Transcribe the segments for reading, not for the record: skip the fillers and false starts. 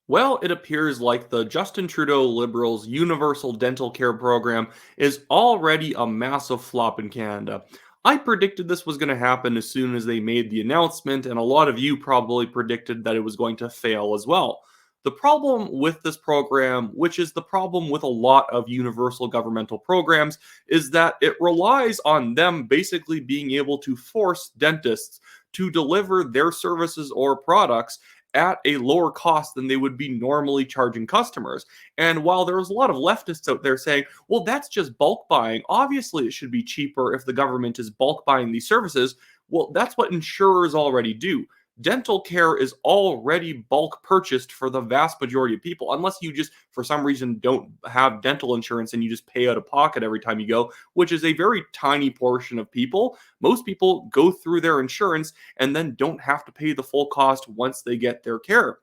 Well, it appears like the Justin Trudeau Liberals' universal dental care program is already a massive flop in Canada. I predicted this was going to happen as soon as they made the announcement, and a lot of you probably predicted that it was going to fail as well. The problem with this program, which is the problem with a lot of universal governmental programs, is that it relies on them basically being able to force dentists to deliver their services or products at a lower cost than they would be normally charging customers. And while there's a lot of leftists out there saying, well, that's just bulk buying, obviously it should be cheaper if the government is bulk buying these services. Well, that's what insurers already do. Dental care is already bulk purchased for the vast majority of people, unless you just, for some reason, don't have dental insurance and you just pay out of pocket every time you go, which is a very tiny portion of people. Most people go through their insurance and then don't have to pay the full cost once they get their care.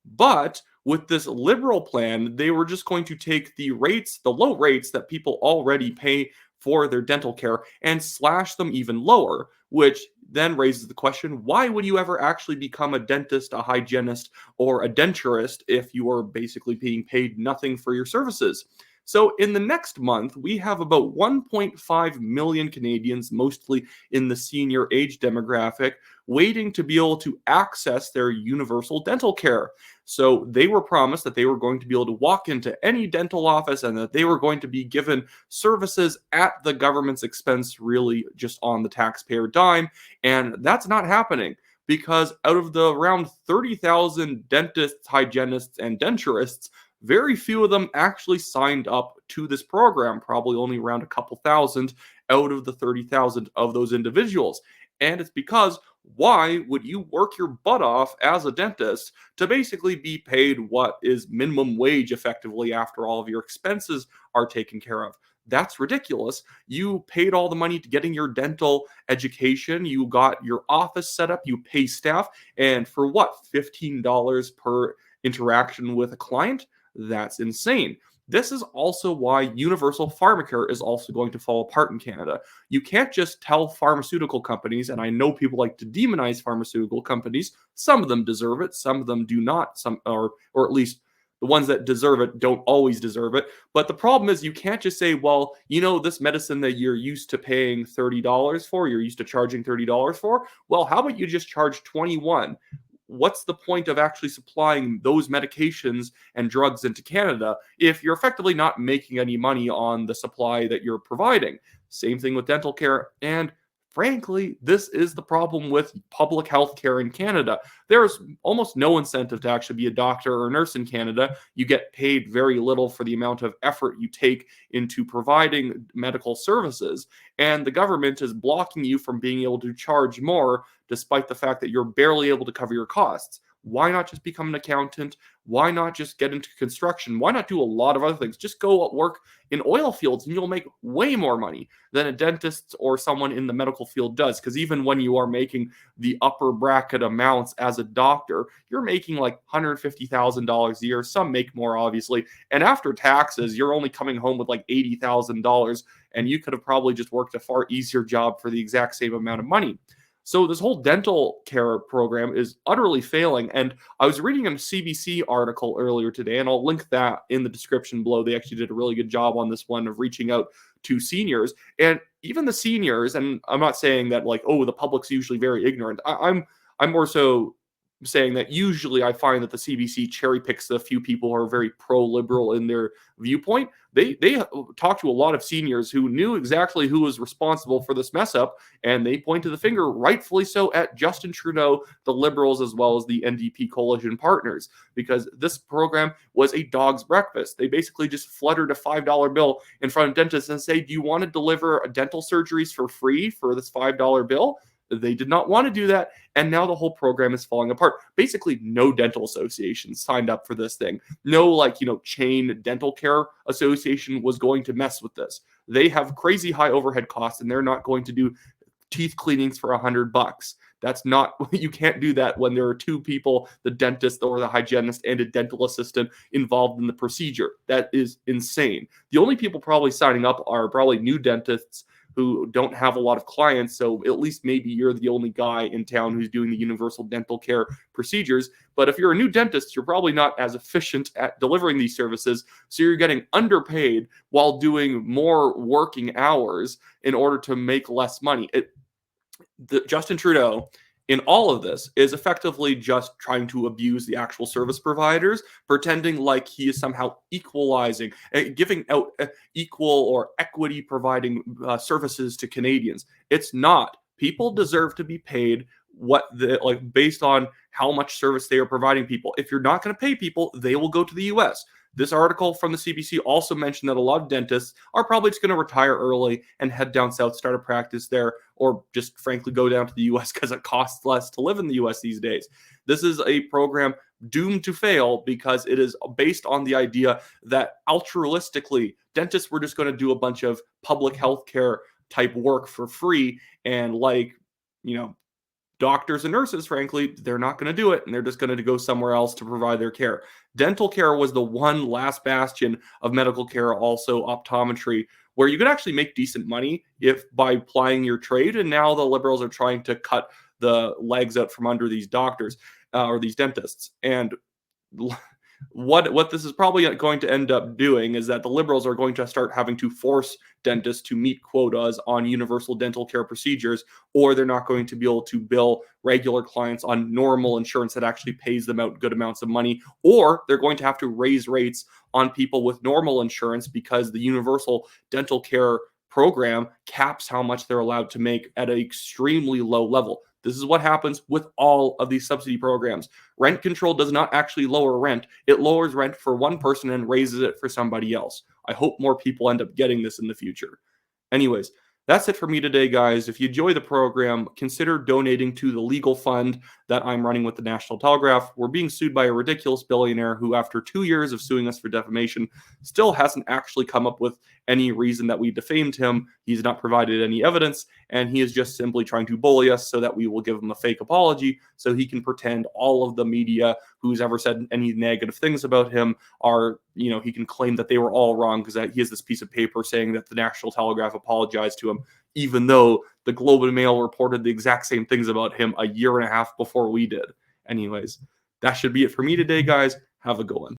But with this liberal plan, they were just going to take the rates, the low rates that people already pay for their dental care, and slash them even lower, which then raises the question, why would you ever actually become a dentist, a hygienist, or a denturist if you are basically being paid nothing for your services? So, in the next month, we have about 1.5 million Canadians, mostly in the senior age demographic, waiting to be able to access their universal dental care. So, they were promised that they were going to be able to walk into any dental office and that they were going to be given services at the government's expense, really just on the taxpayer dime. And that's not happening because out of the around 30,000 dentists, hygienists, and denturists, very few of them actually signed up to this program, probably only around a couple thousand out of the 30,000 of those individuals. And it's because why would you work your butt off as a dentist to basically be paid what is minimum wage effectively after all of your expenses are taken care of? That's ridiculous. You paid all the money to getting your dental education. You got your office set up. You pay staff. And for what? $15 per interaction with a client? That's insane. This is also why universal pharmacare is also going to fall apart in Canada. You can't just tell pharmaceutical companies, and I know people like to demonize pharmaceutical companies. Some of them deserve it, some of them do not. Some or at least the ones that deserve it don't always deserve it. But the problem is you can't just say, well, this medicine that you're used to paying $30 for, you're used to charging $30 for. Well, how about you just charge 21? What's the point of actually supplying those medications and drugs into Canada if you're effectively not making any money on the supply that you're providing? Same thing with dental care. And frankly, this is the problem with public health care in Canada. There's almost no incentive to actually be a doctor or nurse in Canada. You get paid very little for the amount of effort you take into providing medical services. And the government is blocking you from being able to charge more despite the fact that you're barely able to cover your costs. Why not just become an accountant? Why not just get into construction? Why not do a lot of other things? Just go work in oil fields and you'll make way more money than a dentist or someone in the medical field does. Because even when you are making the upper bracket amounts as a doctor, you're making like $150,000 a year. Some make more, obviously. And after taxes, you're only coming home with like $80,000. And you could have probably just worked a far easier job for the exact same amount of money. So this whole dental care program is utterly failing. And I was reading a CBC article earlier today, and I'll link that in the description below. They actually did a really good job on this one of reaching out to seniors. And even the seniors, and I'm not saying that like, oh, the public's usually very ignorant. I'm more so saying that usually I find that the CBC cherry picks the few people who are very pro-liberal in their viewpoint. They talked to a lot of seniors who knew exactly who was responsible for this mess up, and they pointed the finger, rightfully so, at Justin Trudeau, the Liberals, as well as the NDP coalition partners, because this program was a dog's breakfast. They basically just fluttered a $5 bill in front of dentists and say, do you want to deliver dental surgeries for free for this $5 bill? They did not want to do that, and now the whole program is falling apart. Basically, no dental associations signed up for this thing. No, chain dental care association was going to mess with this. They have crazy high overhead costs, and they're not going to do teeth cleanings for $100. That's not, you can't do that when there are two people, the dentist or the hygienist and a dental assistant involved in the procedure. That is insane. The only people probably signing up are probably new dentists who don't have a lot of clients. So at least maybe you're the only guy in town who's doing the universal dental care procedures. But if you're a new dentist, you're probably not as efficient at delivering these services. So you're getting underpaid while doing more working hours in order to make less money. Justin Trudeau in all of this is effectively just trying to abuse the actual service providers, pretending like he is somehow equalizing, giving out equal or equity providing services to Canadians. It's not. People deserve to be paid what the like based on how much service they are providing people. If you're not going to pay people, they will go to the US. This article from the CBC also mentioned that a lot of dentists are probably just going to retire early and head down south, start a practice there, or just frankly go down to the US because it costs less to live in the US these days. This is a program doomed to fail because it is based on the idea that altruistically, dentists were just going to do a bunch of public health care type work for free. And you know, doctors and nurses, frankly, they're not going to do it, and they're just going to go somewhere else to provide their care. Dental care was the one last bastion of medical care, also optometry, where you could actually make decent money if by applying your trade. And now the Liberals are trying to cut the legs out from under these doctors or these dentists. And what this is probably going to end up doing is that the Liberals are going to start having to force dentists to meet quotas on universal dental care procedures, or they're not going to be able to bill regular clients on normal insurance that actually pays them out good amounts of money, or they're going to have to raise rates on people with normal insurance because the universal dental care program caps how much they're allowed to make at an extremely low level. This is what happens with all of these subsidy programs. Rent control does not actually lower rent. It lowers rent for one person and raises it for somebody else. I hope more people end up getting this in the future. Anyways, that's it for me today, guys. If you enjoy the program, consider donating to the legal fund that I'm running with the National Telegraph. We're being sued by a ridiculous billionaire who, after 2 years of suing us for defamation, still hasn't actually come up with any reason that we defamed him. He's not provided any evidence, and he is just simply trying to bully us so that we will give him a fake apology so he can pretend all of the media who's ever said any negative things about him are, he can claim that they were all wrong because he has this piece of paper saying that the National Telegraph apologized to him, even though the Globe and Mail reported the exact same things about him a year and a half before we did. Anyways, that should be it for me today, guys. Have a good one.